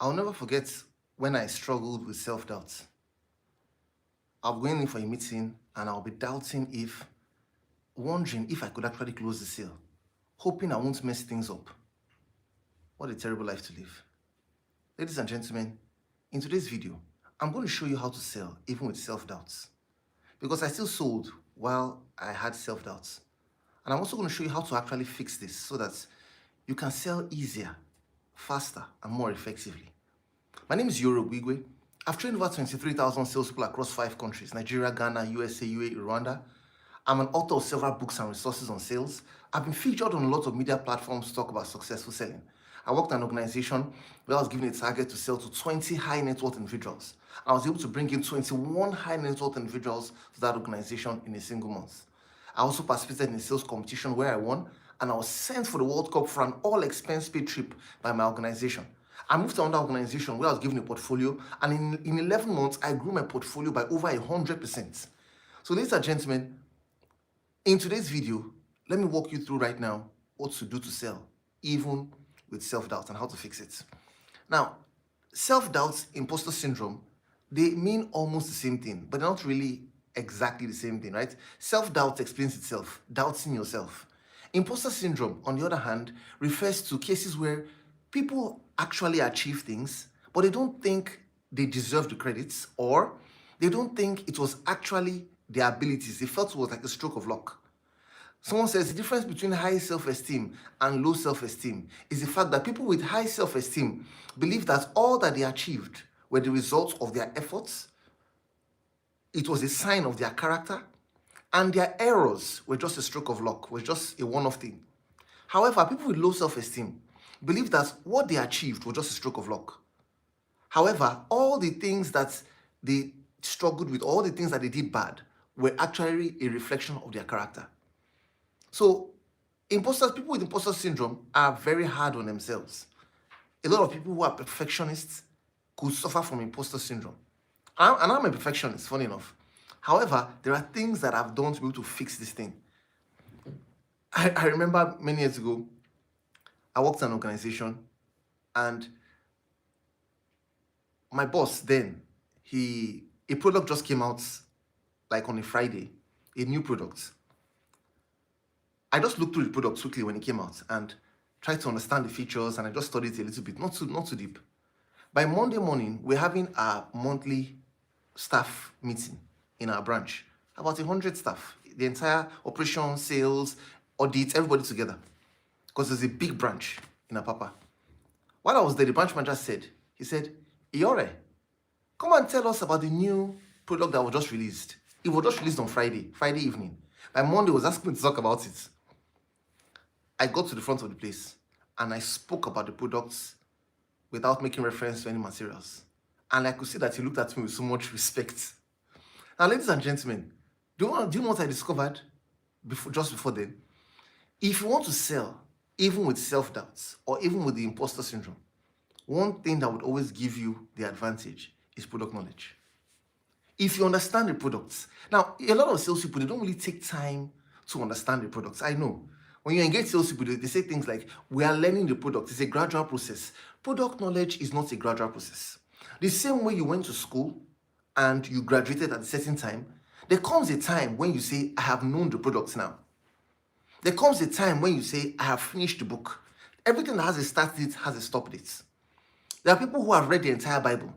I'll never forget when I struggled with self-doubt. I'll be going in for a meeting and I'll be wondering if I could actually close the sale, hoping I won't mess things up. What a terrible life to live. Ladies and gentlemen, in today's video, I'm going to show you how to sell even with self-doubts. Because I still sold while I had self-doubts. And I'm also going to show you how to actually fix this so that you can sell easier, faster, and more effectively. My name is Iyore. I've trained over 23,000 salespeople across 5 countries: Nigeria, Ghana, USA, UAE, Rwanda. I'm an author of several books and resources on sales. I've been featured on a lot of media platforms to talk about successful selling. I worked at an organization where I was given a target to sell to 20 high net worth individuals. I was able to bring in 21 high net worth individuals to that organization in a single month. I also participated in a sales competition where I won, and I was sent for the World Cup for an all-expense paid trip by my organization. I moved to another organization where I was given a portfolio, and in 11 months, I grew my portfolio by over 100%. So ladies and gentlemen, in today's video, let me walk you through right now what to do to sell, even with self-doubt, and how to fix it. Now, self-doubt, imposter syndrome, they mean almost the same thing, but they're not really exactly the same thing, right? Self-doubt explains itself, doubting yourself. Imposter syndrome, on the other hand, refers to cases where people actually achieve things, but they don't think they deserve the credits, or they don't think it was actually their abilities. They felt it was like a stroke of luck. Someone says the difference between high self-esteem and low self-esteem is the fact that people with high self-esteem believe that all that they achieved were the result of their efforts, it was a sign of their character, and their errors were just a stroke of luck, was just a one-off thing. However, people with low self-esteem believe that what they achieved was just a stroke of luck. However, all the things that they struggled with, all the things that they did bad, were actually a reflection of their character. So, people with imposter syndrome are very hard on themselves. A lot of people who are perfectionists could suffer from imposter syndrome. And I'm a perfectionist, funny enough. However, there are things that I've done to be able to fix this thing. I remember many years ago, I worked at an organization, and my boss then, a product just came out like on a Friday, a new product. I just looked through the product quickly when it came out and tried to understand the features, and I just studied it a little bit, not too deep. By Monday morning, we're having a monthly staff meeting in our branch. About 100 staff, the entire operation, sales, audit, everybody together. Because there's a big branch in Apapa. While I was there, the branch manager said, Iyore, come and tell us about the new product that was just released. It was just released on Friday evening. By Monday, he was asking me to talk about it. I got to the front of the place and I spoke about the products without making reference to any materials. And I could see that he looked at me with so much respect. Now, ladies and gentlemen, do you know what I discovered just before then? If you want to sell, even with self-doubts or even with the imposter syndrome, one thing that would always give you the advantage is product knowledge. If you understand the products. Now, a lot of salespeople, they don't really take time to understand the products. I know. When you engage salespeople, they say things like, we are learning the product. It's a gradual process. Product knowledge is not a gradual process. The same way you went to school and you graduated at a certain time, there comes a time when you say, I have known the products now. There comes a time when you say, I have finished the book. Everything that has a start date has a stop date. There are people who have read the entire Bible.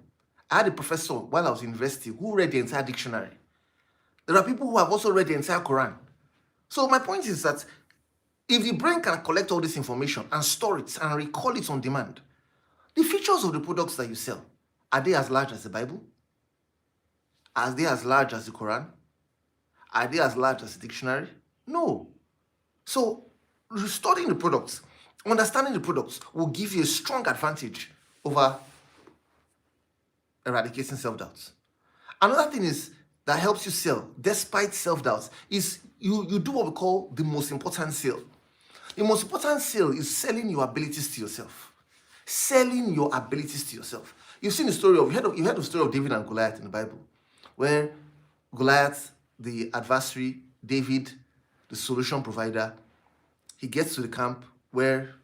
I had a professor while I was in university who read the entire dictionary. There are people who have also read the entire Quran. So my point is that if the brain can collect all this information and store it and recall it on demand, the features of the products that you sell, are they as large as the Bible? Are they as large as the Quran? Are they as large as the dictionary? No. So studying the products, understanding the products will give you a strong advantage over eradicating self-doubts. Another thing is that helps you sell despite self-doubts is you do what we call the most important sale. The most important sale is selling your abilities to yourself. Selling your abilities to yourself. You've seen the story of, you heard the story of David and Goliath in the Bible, where Goliath, the adversary, David, the solution provider, he gets to the camp where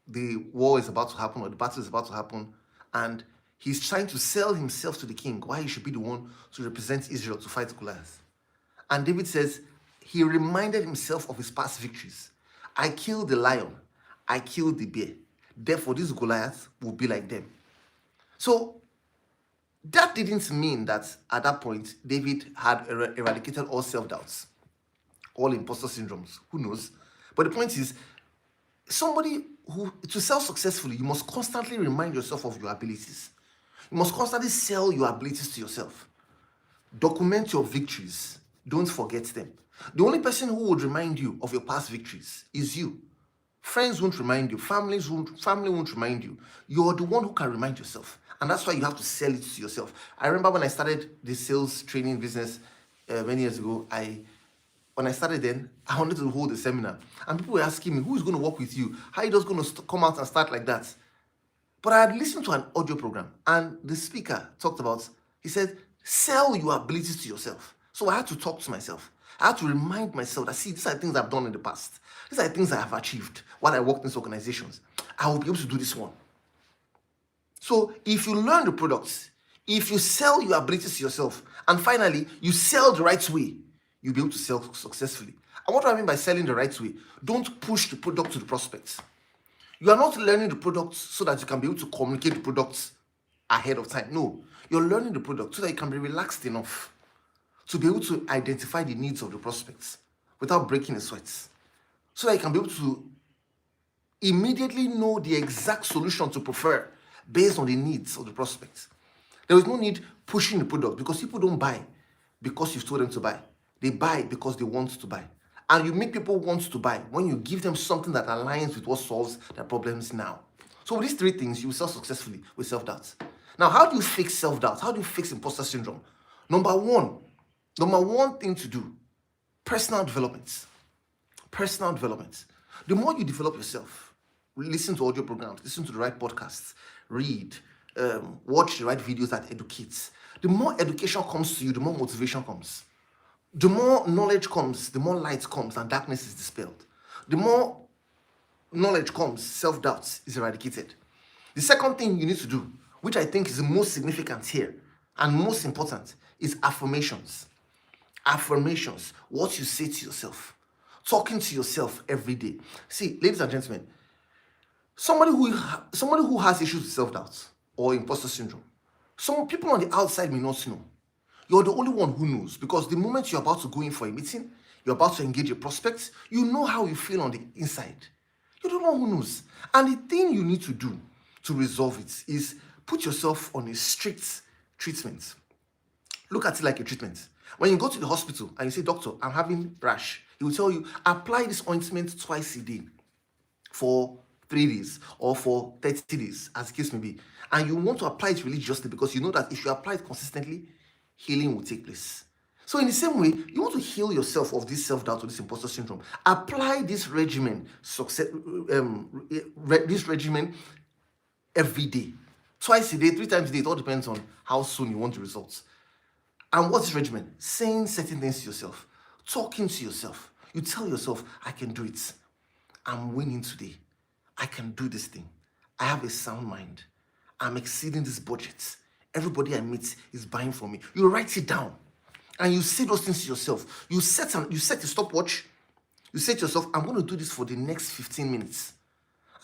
the war is about to happen or the battle is about to happen, and He's trying to sell himself to the king, why he should be the one to represent Israel to fight Goliath. And David says, he reminded himself of his past victories. I killed the lion, I killed the bear. Therefore, this Goliath will be like them. So that didn't mean that at that point, David had eradicated all self-doubts, all imposter syndromes. Who knows? But the point is, somebody who, to sell successfully, you must constantly remind yourself of your abilities. You must constantly sell your abilities to yourself. Document your victories. Don't forget them. The only person who would remind you of your past victories is you. Friends won't remind you. Family won't remind you. You're the one who can remind yourself. And that's why you have to sell it to yourself. I remember when I started the sales training business many years ago, when I started then, I wanted to hold a seminar. And people were asking me, who's going to work with you? How are you just going to come out and start like that? But I had listened to an audio program, and the speaker talked about, he said, sell your abilities to yourself. So I had to talk to myself. I had to remind myself that, see, these are things I've done in the past. These are things I have achieved while I worked in these organizations. I will be able to do this one. So if you learn the products, if you sell your abilities to yourself, and finally, you sell the right way, you'll be able to sell successfully. And what do I mean by selling the right way? Don't push the product to the prospects. You are not learning the products so that you can be able to communicate the products ahead of time. No, you're learning the product so that you can be relaxed enough to be able to identify the needs of the prospects without breaking a sweat. So that you can be able to immediately know the exact solution to prefer based on the needs of the prospects. There is no need pushing the product, because people don't buy because you've told them to buy. They buy because they want to buy. And you make people want to buy when you give them something that aligns with what solves their problems now. So with these three things, you will sell successfully with self-doubt. Now, how do you fix self-doubt? How do you fix imposter syndrome? Number one thing to do, personal development. Personal development. The more you develop yourself, listen to audio programs, listen to the right podcasts, read, watch the right videos that educates. The more education comes to you, the more motivation comes. The more knowledge comes, the more light comes and darkness is dispelled. The more knowledge comes, self-doubt is eradicated. The second thing you need to do, which I think is the most significant here and most important, is affirmations. Affirmations, what you say to yourself. Talking to yourself every day. See, ladies and gentlemen, somebody who has issues with self-doubt or imposter syndrome, some people on the outside may not know. You're the only one who knows, because the moment you're about to go in for a meeting, you're about to engage a prospect, you know how you feel on the inside. You're the one who knows. And the thing you need to do to resolve it is put yourself on a strict treatment. Look at it like a treatment. When you go to the hospital and you say, doctor, I'm having rash, he will tell you, apply this ointment twice a day for 3 days or for 30 days, as the case may be. And you want to apply it religiously because you know that if you apply it consistently, healing will take place. So in the same way, you want to heal yourself of this self-doubt or this imposter syndrome. Apply this regimen, this regimen every day. Twice a day, 3 times a day. It all depends on how soon you want the results. And what's this regimen? Saying certain things to yourself. Talking to yourself. You tell yourself, I can do it. I'm winning today. I can do this thing. I have a sound mind. I'm exceeding this budget. Everybody I meet is buying from me. You write it down. And you say those things to yourself. You set a stopwatch. You say to yourself, I'm going to do this for the next 15 minutes.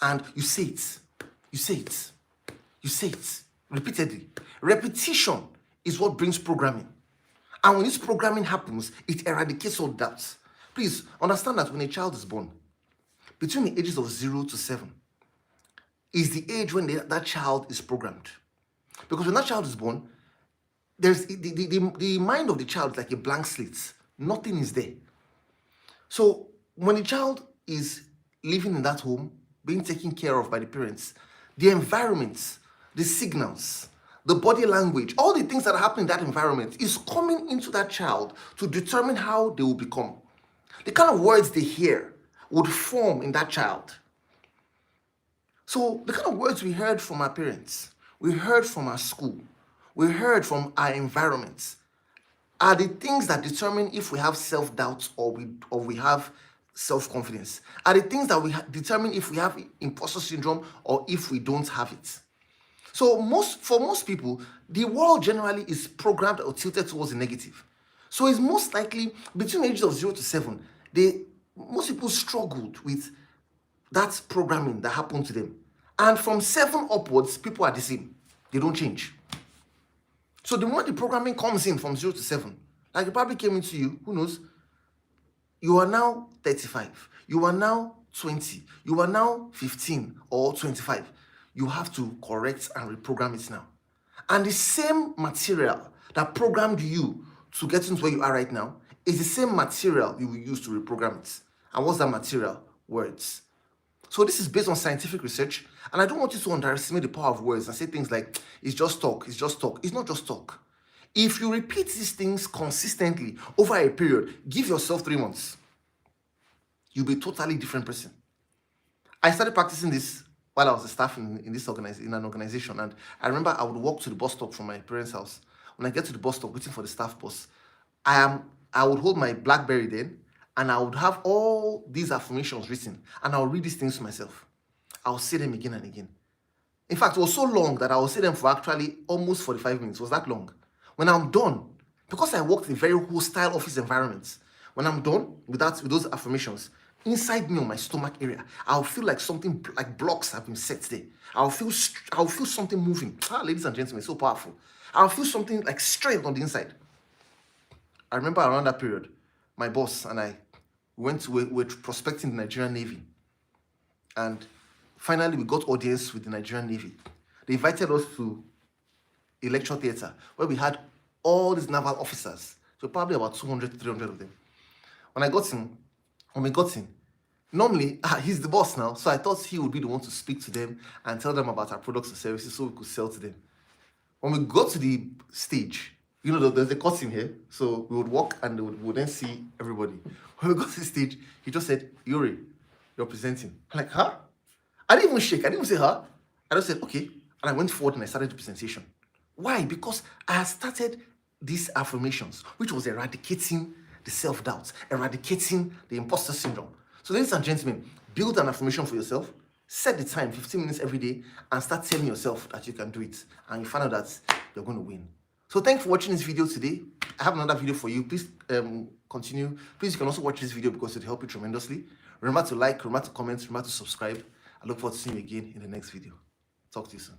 And you say it. You say it. You say it repeatedly. Repetition is what brings programming. And when this programming happens, it eradicates all doubts. Please understand that when a child is born, between the ages of 0 to 7 is the age when that child is programmed. Because when that child is born, there's the mind of the child is like a blank slate. Nothing is there. So when a child is living in that home, being taken care of by the parents, the environment, the signals, the body language, all the things that happen in that environment is coming into that child to determine how they will become. The kind of words they hear would form in that child. So the kind of words we heard from our parents, we heard from our school, we heard from our environments, are the things that determine if we have self-doubt or we have self-confidence. Are the things that determine if we have imposter syndrome or if we don't have it. So for most people, the world generally is programmed or tilted towards the negative. So it's most likely between the ages of 0 to 7, most people struggled with that programming that happened to them. And from 7 upwards, people are the same. They don't change. So the moment the programming comes in from 0 to 7, like it probably came into you, who knows, you are now 35, you are now 20, you are now 15 or 25. You have to correct and reprogram it now. And the same material that programmed you to get into where you are right now is the same material you will use to reprogram it. And what's that material? Words. So this is based on scientific research, and I don't want you to underestimate the power of words and say things like, it's just talk, it's just talk. It's not just talk. If you repeat these things consistently over a period, give yourself 3 months, you'll be a totally different person. I started practicing this while I was a staff in an organization, and I remember I would walk to the bus stop from my parents' house. When I get to the bus stop waiting for the staff bus, I would hold my BlackBerry then, and I would have all these affirmations written, and I'll read these things to myself. I'll say them again and again. In fact, it was so long that I will say them for actually almost 45 minutes. It was that long. When I'm done, because I worked in very hostile office environments, when I'm done with those affirmations, inside me on my stomach area, I'll feel like something like blocks have been set there. I'll feel something moving. Ladies and gentlemen, it's so powerful. I'll feel something like strength on the inside. I remember around that period, my boss and I were prospecting the Nigerian Navy. And finally, we got audience with the Nigerian Navy. They invited us to a lecture theater where we had all these naval officers. So probably about 200, 300 of them. When we got in, normally, he's the boss now, so I thought he would be the one to speak to them and tell them about our products and services so we could sell to them. When we got to the stage, there's a curtain here, so we would walk and we would then see everybody. When we got to the stage, he just said, Iyore, you're presenting. I'm like, huh? I didn't even shake. I didn't even say, huh? I just said, okay. And I went forward and I started the presentation. Why? Because I had started these affirmations, which was eradicating the self-doubt, eradicating the imposter syndrome. So ladies and gentlemen, build an affirmation for yourself, set the time, 15 minutes every day, and start telling yourself that you can do it. And you find out that you're going to win. So thanks for watching this video today. I have another video for you. Please continue. Please, you can also watch this video because it will help you tremendously. Remember to like, remember to comment, remember to subscribe. I look forward to seeing you again in the next video. Talk to you soon.